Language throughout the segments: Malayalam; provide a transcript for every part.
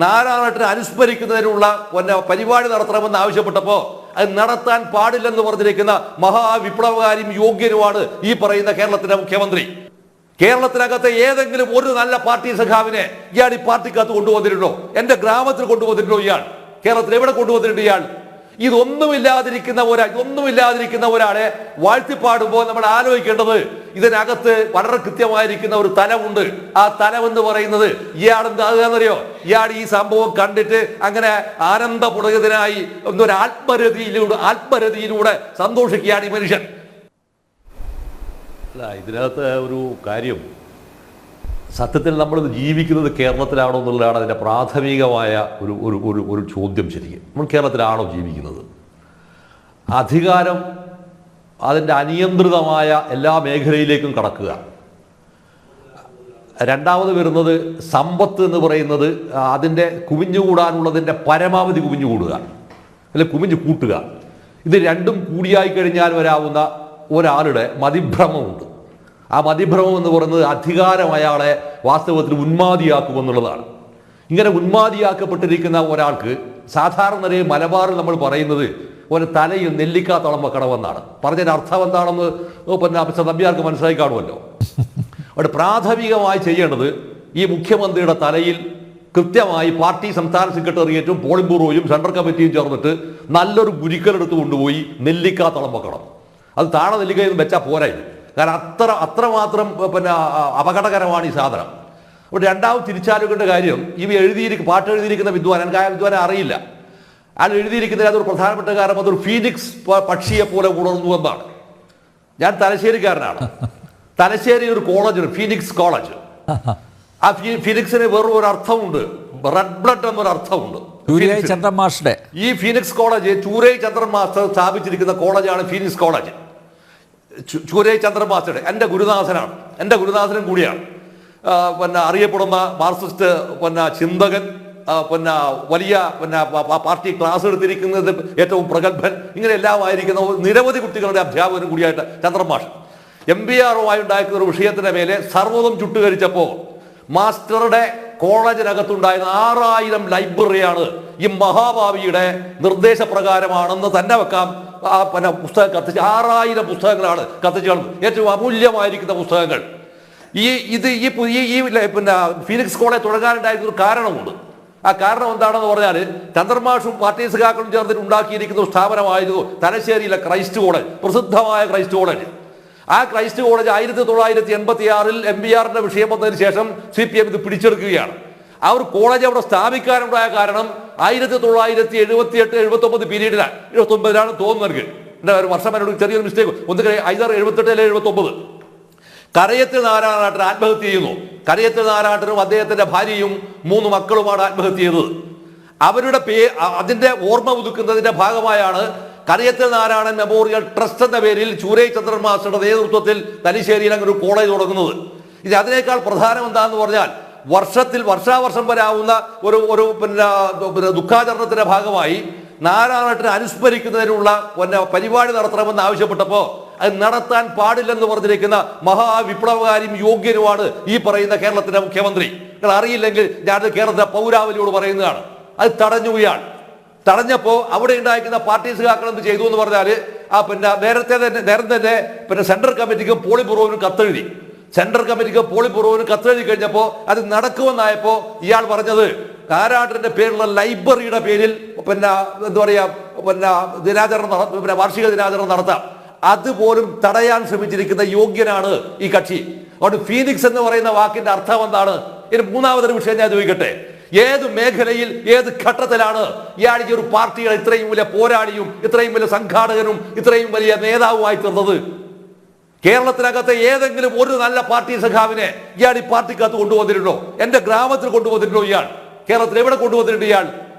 നാരായണേട്ടനെ അനുസ്മരിക്കുന്നതിനുള്ള പരിപാടി നടത്തണമെന്ന് ആവശ്യപ്പെട്ടപ്പോൾ അത് നടത്താൻ പാടില്ലെന്ന് പറഞ്ഞിരിക്കുന്ന മഹാവിപ്ലവകാരിയും യോഗ്യനുമാണ് ഈ പറയുന്ന കേരളത്തിന്റെ മുഖ്യമന്ത്രി. കേരളത്തിനകത്തെ ഏതെങ്കിലും ഒരു നല്ല പാർട്ടി സഖാവിനെ ഇയാൾ ഈ പാർട്ടിക്കകത്ത് കൊണ്ടുവന്നിട്ടുണ്ടോ? എന്റെ ഗ്രാമത്തിൽ കൊണ്ടുവന്നിട്ടുണ്ടോ? ഇയാൾ കേരളത്തിൽ എവിടെ കൊണ്ടുവന്നിട്ടുണ്ട്? ഇയാൾ ഇതൊന്നുമില്ലാതിരിക്കുന്ന ഒരാളെ വാഴ്ത്തിപ്പാടുമ്പോൾ നമ്മൾ ആലോചിക്കേണ്ടത് ഇതിനകത്ത് വളരെ കൃത്യമായിരിക്കുന്ന ഒരു തലമുണ്ട്. ആ തലം എന്ന് പറയുന്നത് ഇയാൾ എന്താകുകയെന്നറിയോ? ഇയാൾ ഈ സംഭവം കണ്ടിട്ട് അങ്ങനെ ആനന്ദപുളകിതനായി ഒരു ആത്മരതിയിലൂടെ സന്തോഷിക്കുകയാണ് ഈ മനുഷ്യൻ. അല്ല, ഇതിനകത്ത് ഒരു കാര്യം, സത്യത്തിൽ നമ്മൾ ജീവിക്കുന്നത് കേരളത്തിലാണോ എന്നുള്ളതാണ് അതിൻ്റെ പ്രാഥമികമായ ഒരു ചോദ്യം. ശരിക്കും നമ്മൾ കേരളത്തിലാണോ ജീവിക്കുന്നത്? അധികാരം അതിൻ്റെ അനിയന്ത്രിതമായ എല്ലാ മേഖലയിലേക്കും കടക്കുക. രണ്ടാമത് വരുന്നത് സമ്പത്ത് എന്ന് പറയുന്നത് അതിൻ്റെ കുമിഞ്ഞുകൂടാനുള്ളതിൻ്റെ പരമാവധി കുമിഞ്ഞുകൂടുക, അല്ലെങ്കിൽ കുമിഞ്ഞു കൂട്ടുക. ഇത് രണ്ടും കൂടിയായി കഴിഞ്ഞാൽ വരാവുന്ന ഒരാളുടെ മതിഭ്രമമുണ്ട്. ആ മതിഭ്രമം എന്ന് പറയുന്നത് അധികാരം അയാളെ വാസ്തവത്തിൽ ഉന്മാദിയാക്കുമെന്നുള്ളതാണ്. ഇങ്ങനെ ഉന്മാദിയാക്കപ്പെട്ടിരിക്കുന്ന ഒരാൾക്ക് സാധാരണ നിലയിൽ മലബാറിൽ നമ്മൾ പറയുന്നത് ഒരു തലയിൽ നെല്ലിക്കാത്തോളം വെക്കണമെന്നാണ്. പറഞ്ഞതിൻ്റെ അർത്ഥം എന്താണെന്ന് നമ്പ്യാർക്ക് മനസ്സിലായി കാണുമല്ലോ. അവിടെ പ്രാഥമികമായി ചെയ്യേണ്ടത് ഈ മുഖ്യമന്ത്രിയുടെ തലയിൽ കൃത്യമായി പാർട്ടി സംസ്ഥാന സെക്രട്ടേറിയറ്റും പോളിംഗ് ബ്യൂറോയും സെൻട്രൽ കമ്മിറ്റിയും ചേർന്നിട്ട് നല്ലൊരു ഗുരുക്കലെടുത്ത് കൊണ്ടുപോയി നെല്ലിക്കാത്തോളം വെക്കണം. അത് താഴെ നെല്ലിക്കയിൽ വെച്ചാൽ പോരായി. കാരണം അത്രമാത്രം അപകടകരമാണ് ഈ സാധനം. അപ്പോൾ രണ്ടാമത് തിരിച്ചാലോചിക്കേണ്ട കാര്യം, പാട്ട് എഴുതിയിരിക്കുന്ന വിദ്വാൻ, എനിക്ക് ആ വിദ്വാനെ അറിയില്ല. അയാൾ എഴുതിയിരിക്കുന്നതിൽ അതൊരു പ്രധാനപ്പെട്ട കാരണം അതൊരു ഫീനിക്സ് പക്ഷിയെ പോലെ ഉണർന്നു എന്നാണ്. ഞാൻ തലശ്ശേരിക്കാരനാണ്. തലശ്ശേരി ഒരു കോളേജ്, ഫീനിക്സ് കോളേജ്. ആ ഫീനിക്സിന് വേറൊരു ഒരു അർത്ഥമുണ്ട്, റെഡ് ബ്ലഡ് എന്നൊരു അർത്ഥമുണ്ട്. ഈ ഫീനിക്സ് കോളേജ് ചൂരൈ ചന്ദ്രൻ മാസ്റ്റർ സ്ഥാപിച്ചിരിക്കുന്ന കോളേജാണ് ഫീനിക്സ് കോളേജ്. ചൂരൈ ചന്ദ്രൻ മാസ്റ്ററുടെ എൻ്റെ ഗുരുനാഥനാണ്, എൻ്റെ ഗുരുനാഥനും കൂടിയാണ്. അറിയപ്പെടുന്ന മാർക്സിസ്റ്റ് ചിന്തകൻ, വലിയ പാർട്ടി ക്ലാസ് എടുത്തിരിക്കുന്നത് ഏറ്റവും പ്രഗത്ഭൻ, ഇങ്ങനെ എല്ലാം ആയിരിക്കുന്ന നിരവധി കുട്ടികളുടെ അധ്യാപകനും കൂടിയായിട്ട് ചന്ദ്രൻ മാഷ്. MBRുമായി ഉണ്ടായിരുന്ന ഒരു വിഷയത്തിന്റെ മേലെ സർവ്വതും ചുട്ടുകരിച്ചപ്പോൾ മാസ്റ്ററുടെ കോളേജിനകത്തുണ്ടായിരുന്ന 6000 ലൈബ്രറിയാണ് ഈ മഹാഭാവിയുടെ നിർദ്ദേശപ്രകാരമാണെന്ന് തന്നെ വെക്കാം. പുസ്തകം കത്തിച്ച് 6000 പുസ്തകങ്ങളാണ് കത്തിച്ച് കളഞ്ഞത്, ഏറ്റവും അമൂല്യമായിരിക്കുന്ന പുസ്തകങ്ങൾ. ഈ ഫീനിക്സ് കോളേജ് തുടങ്ങാനുണ്ടായിരുന്ന ഒരു കാരണമുണ്ട്. ആ കാരണം എന്താണെന്ന് പറഞ്ഞാൽ ചന്ദ്രമാഷും പാർട്ടി സഖാക്കളും ചേർന്നിട്ട് ഉണ്ടാക്കിയിരിക്കുന്ന ഒരു സ്ഥാപനമായിരുന്നു തലശ്ശേരിയിലെ ക്രൈസ്റ്റ് കോളേജ്, പ്രസിദ്ധമായ ക്രൈസ്റ്റ് കോളേജ്. ആ ക്രൈസ്റ്റ് കോളേജ് 1986 MBRന്റെ വിഷയം വന്നതിന് ശേഷം CPM ഇത് പിടിച്ചെടുക്കുകയാണ്. ആ ഒരു കോളേജ് അവിടെ സ്ഥാപിക്കാനുണ്ടായ കാരണം 1978-79 പീരീഡിലാണ്, 79 തോന്നുന്നത്. എൻ്റെ ഒരു വർഷം എന്നോട് ചെറിയൊരു മിസ്റ്റേക്ക്, ഒന്ന് 78 അല്ലെങ്കിൽ 79. കരയത്തിൽ നാരായണേട്ടൻ ആത്മഹത്യ ചെയ്യുന്നു. കരയത്തിൽ നാരായണേട്ടനും അദ്ദേഹത്തിന്റെ ഭാര്യയും 3 മക്കളുമാണ് ആത്മഹത്യ ചെയ്തത്. അവരുടെ അതിന്റെ ഓർമ്മ പുതുക്കുന്നതിന്റെ ഭാഗമായാണ് കരയത്തിൽ നാരായണൻ മെമ്മോറിയൽ ട്രസ്റ്റ് എന്ന പേരിൽ ചൂരൈ ചന്ദ്രൻ മാസ്റ്ററുടെ നേതൃത്വത്തിൽ തലശ്ശേരിയിൽ അങ്ങനെ ഒരു കോളേജ് തുടങ്ങുന്നത്. ഇത് അതിനേക്കാൾ പ്രധാനം എന്താന്ന് പറഞ്ഞാൽ വർഷാവർഷം വരാവുന്ന ഒരു ദുഃഖാചരണത്തിന്റെ ഭാഗമായി നാരായണേട്ടനെ അനുസ്മരിക്കുന്നതിനുള്ള പരിപാടി നടത്തണമെന്ന് ആവശ്യപ്പെട്ടപ്പോൾ അത് നടത്താൻ പാടില്ലെന്ന് പറഞ്ഞിരിക്കുന്ന മഹാവിപ്ലവകാരിയും യോഗ്യനുമാണ് ഈ പറയുന്ന കേരളത്തിന്റെ മുഖ്യമന്ത്രി. നിങ്ങൾ അറിയില്ലെങ്കിൽ ഞാൻ കേരളത്തിലെ പൗരാവലിയോട് പറയുന്നതാണ്. അത് തടഞ്ഞപ്പോൾ അവിടെ ഉണ്ടായിരിക്കുന്ന പാർട്ടി സഖാക്കൾ എന്ത് ചെയ്തു എന്ന് പറഞ്ഞാൽ നേരത്തെ തന്നെ സെൻട്രൽ കമ്മിറ്റിക്ക് പോളിംഗ് ബ്യൂറോവിനും കത്തെഴുതി. സെൻട്രൽ കമ്മിറ്റിക്ക് പോളിംഗ് ബ്യൂറോവിനും കത്തെഴുതി കഴിഞ്ഞപ്പോൾ അത് നടക്കുമെന്നായപ്പോൾ ഇയാൾ പറഞ്ഞത് നാരായണന്റെ പേരുള്ള ലൈബ്രറിയുടെ പേരിൽ എന്താ പറയാ വാർഷിക ദിനാചരണം നടത്താം. അതുപോലും തടയാൻ ശ്രമിച്ചിരിക്കുന്ന യോഗ്യനാണ് ഈ കക്ഷി. അതുകൊണ്ട് ഫീനിക്സ് എന്ന് പറയുന്ന വാക്കിന്റെ അർത്ഥം എന്താണ്? ഇനി മൂന്നാമതൊരു വിഷയം ഞാൻ ചോദിക്കട്ടെ. ഏത് മേഖലയിൽ ഏത് ഘട്ടത്തിലാണ് ഇയാൾ ഈ ഒരു പാർട്ടിയുടെ ഇത്രയും വലിയ പോരാളിയും ഇത്രയും വലിയ സംഘാടകനും ഇത്രയും വലിയ നേതാവുമായി തീർന്നത്? കേരളത്തിനകത്തെ ഏതെങ്കിലും ഒരു നല്ല പാർട്ടി സഖാവിനെ ഇയാൾ ഈ പാർട്ടിക്കകത്ത് കൊണ്ടുവന്നിട്ടുണ്ടോ? എന്റെ ഗ്രാമത്തിൽ കൊണ്ടുവന്നിട്ടുണ്ടോ? ഇയാൾ കേരളത്തിൽ എവിടെ കൊണ്ടുവന്നിട്ടുണ്ട്? ഇയാൾ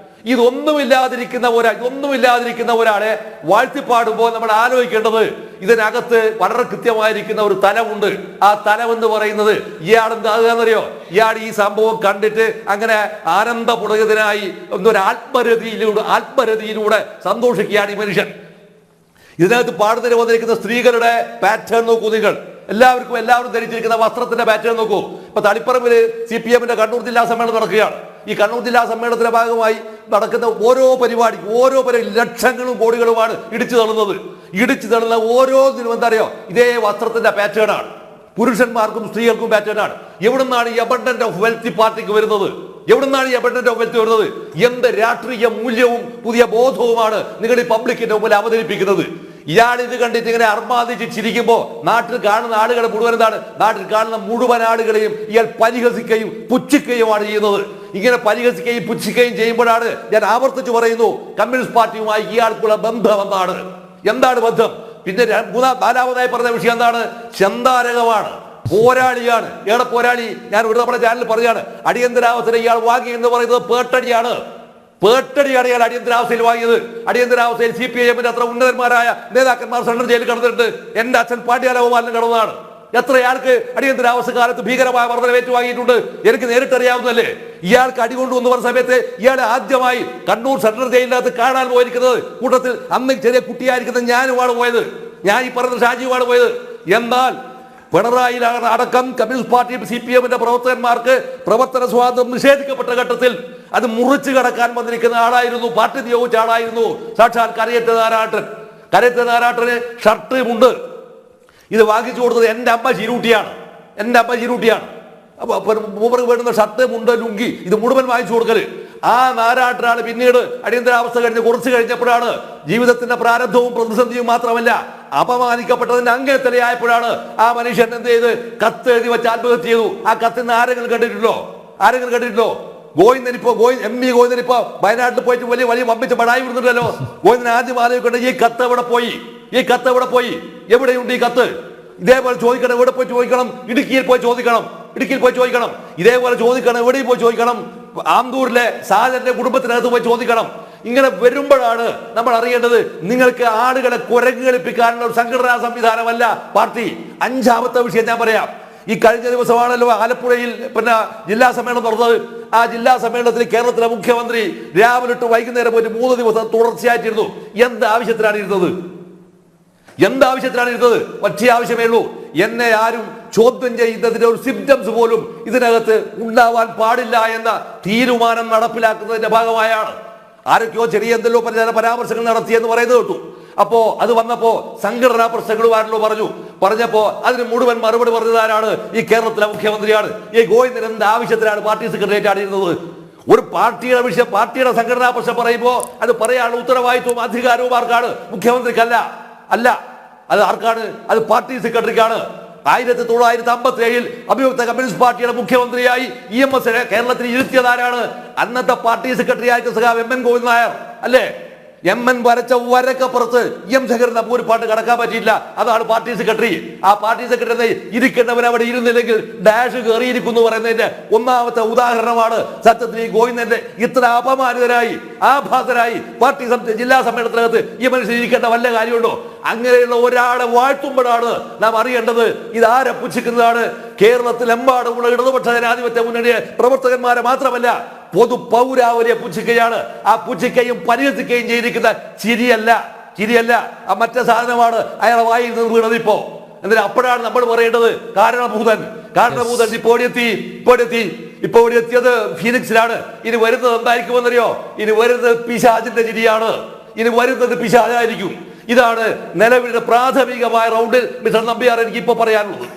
ഇതൊന്നുമില്ലാതിരിക്കുന്ന ഒരാളെ വാഴ്ത്തിപ്പാടുമ്പോൾ നമ്മൾ ആലോചിക്കേണ്ടത് ഇതിനകത്ത് വളരെ കൃത്യമായിരിക്കുന്ന ഒരു തലമുണ്ട്. ആ തലം എന്ന് പറയുന്നത് ഇയാൾ എന്താകുകയെന്നറിയോ? ഇയാൾ ഈ സംഭവം കണ്ടിട്ട് അങ്ങനെ ആനന്ദപുളകിതനായി ഒരു ആത്മരതിയിലൂടെ സന്തോഷിക്കുകയാണ് ഈ മനുഷ്യൻ. ഇതിനകത്ത് പാടുന്നതിന് വന്നിരിക്കുന്ന സ്ത്രീകളുടെ പാറ്റേൺ നോക്കൂ നിങ്ങൾ. എല്ലാവരും ധരിച്ചിരിക്കുന്ന വസ്ത്രത്തിന്റെ പാറ്റേൺ നോക്കൂ. ഇപ്പൊ തളിപ്പറമ്പില് CPMന്റെ കണ്ണൂർ ജില്ലാ സമ്മേളനം നടക്കുകയാണ്. ഈ കണ്ണൂർ ജില്ലാ സമ്മേളനത്തിന്റെ ഭാഗമായി നടക്കുന്ന ഓരോ ലക്ഷങ്ങളും കോടികളുമാണ് ഇടിച്ചു തള്ളുന്ന ഓരോന്നിനും എന്താ അറിയോ, ഇതേ വസ്ത്രത്തിന്റെ പാറ്റേൺ ആണ്. പുരുഷന്മാർക്കും സ്ത്രീകൾക്കും പാറ്റേൺ ആണ്. എവിടുന്നാണ് ഈ അബണ്ടന്റ് ഓഫ് വെൽത്ത് പാർട്ടിക്ക് വരുന്നത്? എന്ത് രാഷ്ട്രീയ മൂല്യവും പുതിയ ബോധവുമാണ് നിങ്ങൾ ഈ പബ്ലിക്കിന്റെ മുമ്പിൽ അവതരിപ്പിക്കുന്നത്? ഇയാൾ ഇത് കണ്ടിട്ട് ഇങ്ങനെ അർമാദിച്ച് ചിരിക്കുമ്പോ നാട്ടിൽ കാണുന്ന ആളുകൾ മുഴുവൻ എന്താണ്? നാട്ടിൽ കാണുന്ന മുഴുവൻ ആളുകളെയും ഇയാൾ പരിഹസിക്കുകയും പുച്ഛിക്കുകയുമാണ് ചെയ്യുന്നത്. ഇങ്ങനെ പരിഹസിക്കുകയും പുച്ഛിക്കുകയും ചെയ്യുമ്പോഴാണ് ഞാൻ ആവർത്തിച്ചു പറയുന്നു, കമ്മ്യൂണിസ്റ്റ് പാർട്ടിയുമായി ഇയാൾക്കുള്ള ബന്ധം എന്താണ് ബന്ധം? പിന്നെ നാലാമതായി പറഞ്ഞ വിഷയം എന്താണ്? ചന്താരകമാണ്, പോരാളിയാണ്. ഏടെ പോരാളി? ഞാൻ ഒരു നമ്മുടെ ചാനലിൽ പറഞ്ഞാണ്, അടിയന്തരാവസ്ഥ ഇയാൾ വാങ്ങി എന്ന് പറയുന്നത് പേട്ടടിയാണ് ഇയാൾ അടിയന്തരാവസ്ഥയിൽ വാങ്ങിയത്. അടിയന്തരാവസ്ഥയിൽ CPIM അത്ര ഉന്നതന്മാരായ നേതാക്കന്മാർ സെൻട്രൽ ജയിലിൽ കിടന്നിട്ടുണ്ട്. എന്റെ അച്ഛൻ പാണ്ഡ്യാലഗോപാലൻ കിടന്നതാണ്. എത്രയാൾക്ക് അടിയന്തരാവസ്ഥ കാലത്ത് ഭീകരമായ മർദ്ദനം ഏറ്റുവാങ്ങിയിട്ടുണ്ട് എനിക്ക് നേരിട്ടറിയാവുന്നല്ലേ. ഇയാൾക്ക് അടികൊണ്ടുവന്ന് പറഞ്ഞ സമയത്ത് ഇയാൾ ആദ്യമായി കണ്ണൂർ സെൻട്രൽ ജയിലിനകത്ത് കാണാൻ പോയിരിക്കുന്നത് കൂട്ടത്തിൽ അന്ന് ചെറിയ കുട്ടിയായിരിക്കുന്ന ഞാനുമാണ് പോയത്, ഞാൻ ഈ പറഞ്ഞ ഷാജിയുമാണ് പോയത്. എന്നാൽ പിണറായി അടക്കം കമ്മ്യൂണിസ്റ്റ് പാർട്ടി CPIM പ്രവർത്തകന്മാർക്ക് പ്രവർത്തന സ്വാതന്ത്ര്യം നിഷേധിക്കപ്പെട്ട ഘട്ടത്തിൽ അത് മുറിച്ചു കടക്കാൻ വന്നിരിക്കുന്ന ആളായിരുന്നു, പാർട്ടി നിയോഗിച്ച ആളായിരുന്നു സാക്ഷാൽ കരയറ്റ് നാരാട്ടന് ഷർട്ട് മുണ്ട് ഇത് വാങ്ങിച്ചു കൊടുത്തത് എൻ്റെ അമ്മ ചീരൂട്ടിയാണ്. മൂപ്പർക്ക് വേണ്ടുന്ന ഷർട്ട് മുണ്ട് ലുങ്കി ഇത് മുഴുവൻ വാങ്ങിച്ചു കൊടുക്കല് ആ നാരാട്ടനാണ്. പിന്നീട് അടിയന്തരാവസ്ഥ കുറച്ച് കഴിഞ്ഞപ്പോഴാണ് ജീവിതത്തിന്റെ പ്രാരബ്ധവും പ്രതിസന്ധിയും മാത്രമല്ല അപമാനിക്കപ്പെട്ടതിന്റെ അങ്ങേത്തലയായപ്പോഴാണ് ആ മനുഷ്യൻ എന്ത് ചെയ്ത് കത്ത് എഴുതി വെച്ച് ആത്മഹത്യ ചെയ്തു. ആ കത്തിന് ആരെങ്കിലും കണ്ടിട്ടുണ്ടോ? MP ഗോവിന്ദനിപ്പോ വയനാട്ടിൽ പോയിട്ട് വലിയ വമ്പിച്ച് പടായി വിടുന്നുണ്ടല്ലോ. ഗോവിന്ദൻ ആദ്യം ആലോചിക്കേണ്ട ഈ കത്ത് എവിടെ പോയി? എവിടെയുണ്ട് ഈ കത്ത്? ഇതേപോലെ ചോദിക്കണം, എവിടെ പോയി ചോദിക്കണം? ഇടുക്കിയിൽ പോയി ചോദിക്കണം. ഇതേപോലെ ചോദിക്കണം, എവിടെയും പോയി ചോദിക്കണം. ആന്തൂരിലെ സാജന്റെ കുടുംബത്തിനകത്ത് പോയി ചോദിക്കണം. ഇങ്ങനെ വരുമ്പോഴാണ് നമ്മൾ അറിയേണ്ടത് നിങ്ങൾക്ക് ആളുകളെ കുരങ്ങ് കളിപ്പിക്കാനുള്ള ഒരു സംഘടനാ സംവിധാനമല്ല പാർട്ടി. അഞ്ചാമത്തെ വിഷയം ഞാൻ പറയാം. ഈ കഴിഞ്ഞ ദിവസമാണല്ലോ ആലപ്പുഴയിൽ ജില്ലാ സമ്മേളനം നടന്നത്. ആ ജില്ലാ സമ്മേളനത്തിൽ കേരളത്തിലെ മുഖ്യമന്ത്രി രാവിലെ തൊട്ട് വൈകുന്നേരം പോയിട്ട് 3 ദിവസം തുടർച്ചയായിട്ടിരുന്നു. എന്ത് ആവശ്യത്തിനാണ് ഇരുന്നത്? ഒറ്റ ആവശ്യമേ ഉള്ളൂ, എന്നെ ആരും ചോദ്യം ചെയ്യുന്നതിന്റെ ഒരു സിംറ്റംസ് പോലും ഇതിനകത്ത് ഉണ്ടാവാൻ പാടില്ല എന്ന തീരുമാനം നടപ്പിലാക്കുന്നതിന്റെ ഭാഗമായാണ്. ആരൊക്കെയോ ചെറിയ എന്തെല്ലോ പരാമർശങ്ങൾ നടത്തിയെന്ന് പറയുന്നത് കേട്ടു. അപ്പോ അത് വന്നപ്പോ സംഘടനാ പ്രശ്നങ്ങളുമാണല്ലോ പറഞ്ഞപ്പോ അതിന് മുഴുവൻ മറുപടി പറഞ്ഞതാരാണ്? ഈ കേരളത്തിലെ മുഖ്യമന്ത്രിയാണ്. ഈ ഗോവിന്ദൻ എന്ത് ആവശ്യത്തിലാണ് പാർട്ടി സെക്രട്ടേറിയറ്റ് ആയിരുന്നത്? ഒരു പാർട്ടിയുടെ സംഘടനാ പ്രശ്നം പറയുമ്പോൾ അത് പറയാനുള്ള ഉത്തരവാദിത്വവും അധികാരവും ആർക്കാണ്? മുഖ്യമന്ത്രിക്കല്ല. അത് ആർക്കാണ്? അത് പാർട്ടി സെക്രട്ടറിക്കാണ്. 1957 അഭിയുക്ത കമ്മ്യൂണിസ്റ്റ് പാർട്ടിയുടെ മുഖ്യമന്ത്രിയായി EMS കേരളത്തിൽ ഇരുത്തിയതാരാണ്? അന്നത്തെ പാർട്ടി സെക്രട്ടറി ആയിട്ട് സഖാവ് MN ഗോവിന്ദൻ നായർ അല്ലേ? MN വരച്ച വരക്കപ്പുറത്ത് EM ശേഖരന് പൂരിപ്പാട്ട് കടക്കാൻ പറ്റിയില്ല. അതാണ് പാർട്ടി സെക്രട്ടറി. ആ പാർട്ടി സെക്രട്ടറി ഇരിക്കേണ്ടവൻ അവിടെ ഇരുന്നില്ലെങ്കിൽ ഡാഷ് കയറിയിരിക്കുന്നു പറയുന്നതിന്റെ ഒന്നാമത്തെ ഉദാഹരണമാണ് സത്യത്തിൽ ഈ ഗോവിന്ദന്റെ ഇത്ര അപമാനിതരായി ആഭാസരായി പാർട്ടി ജില്ലാ സമ്മേളനത്തിനകത്ത് ഈ മനുഷ്യൻ ഇരിക്കേണ്ട വല്ല കാര്യമുണ്ടോ? അങ്ങനെയുള്ള ഒരാളെ വാഴ്ത്തുമ്പോഴാണ് നാം അറിയേണ്ടത് ഇതാരെ പുച്ഛിക്കുന്നതാണ്. കേരളത്തിലെമ്പാടുമുള്ള ഇടതുപക്ഷ ജനാധിപത്യ മുന്നണിയെ പ്രവർത്തകന്മാരെ മാത്രമല്ല പൊതു പൗരാവലിയെ പുച്ഛിക്കുകയാണ്. ആ പുച്ഛിക്കുകയും പരിഹസിക്കുകയും ചെയ്തിരിക്കുന്ന ചിരിയല്ല ആ മറ്റേ സാധനമാണ് അയാളെ വായിൽ നിന്ന് വീണത്. എന്നിട്ട് അപ്പോഴാണ് നമ്മൾ പറയേണ്ടത് കാരണഭൂതൻ ഇപ്പോൾ എത്തിയത് ഫീനിക്സിലാണ്. ഇനി വരുന്നത് എന്തായിരിക്കുമെന്നറിയോ? ഇനി വരുന്നത് പിശാചിന്റെ ചിരിയാണ്. പിശാചായിരിക്കും. ഇതാണ് നിലവിലെ പ്രാഥമികമായ റൗണ്ടിൽ മിസ്റ്റർ നമ്പ്യാർ എനിക്ക് ഇപ്പൊ പറയാനുള്ളത്.